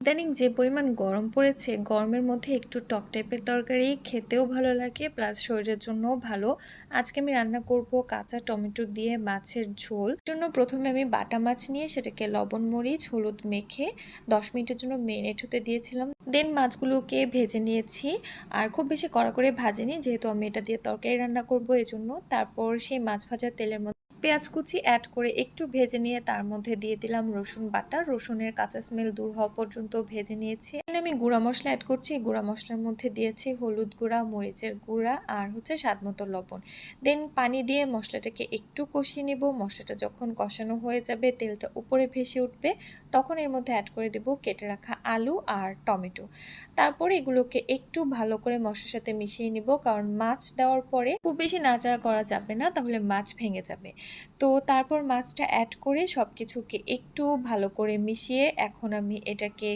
ইদানিং যে পরিমাণ গরম পড়েছে, গরমের মধ্যে একটু টক টাইপের তরকারি খেতেও ভালো লাগে, প্লাস শরীরের জন্যও ভালো। আজকে আমি রান্না করব কাঁচা টমেটো দিয়ে মাছের ঝোল। এর জন্য প্রথমে আমি বাটা মাছ নিয়ে সেটাকে লবণ, মরিচ, হলুদ মেখে 10 মিনিটের জন্য মেরিনেট হতে দিয়েছিলাম। দেন মাছগুলোকে ভেজে নিয়েছি, আর খুব বেশি কড়া করে ভাজিনি, যেহেতু আমি এটা দিয়ে তরকারি রান্না করব এজন্য। তারপর সেই মাছ ভাজার তেলের মধ্যে পেঁয়াজ কুচি অ্যাড করে একটু ভেজে নিয়ে তার মধ্যে দিয়ে দিলাম রসুন বাটা। রসুনের কাঁচা স্মেল দূর হওয়া পর্যন্ত ভেজে নিয়েছি। এখানে আমি গুঁড়া মশলা অ্যাড করছি। গুঁড়া মশলার মধ্যে দিয়েছি হলুদ গুঁড়া, মরিচের গুঁড়া আর স্বাদ মতো লবণ। দেন পানি দিয়ে মশলাটাকে একটু কষিয়ে নেব। মশলাটা যখন কষানো হয়ে যাবে, তেলটা উপরে ভেসে উঠবে, তখন এর মধ্যে অ্যাড করে দেব কেটে রাখা আলু আর টমেটো। তারপরে এগুলোকে একটু ভালো করে মশলার সাথে মিশিয়ে নিব, কারণ মাছ দেওয়ার পরে খুব বেশি নাড়াচাড়া করা যাবে না, তাহলে মাছ ভেঙে যাবে। তো তারপর মাছটা অ্যাড করে সবকিছুকে একটু ভালো করে মিশিয়ে এখন আমি এটাকে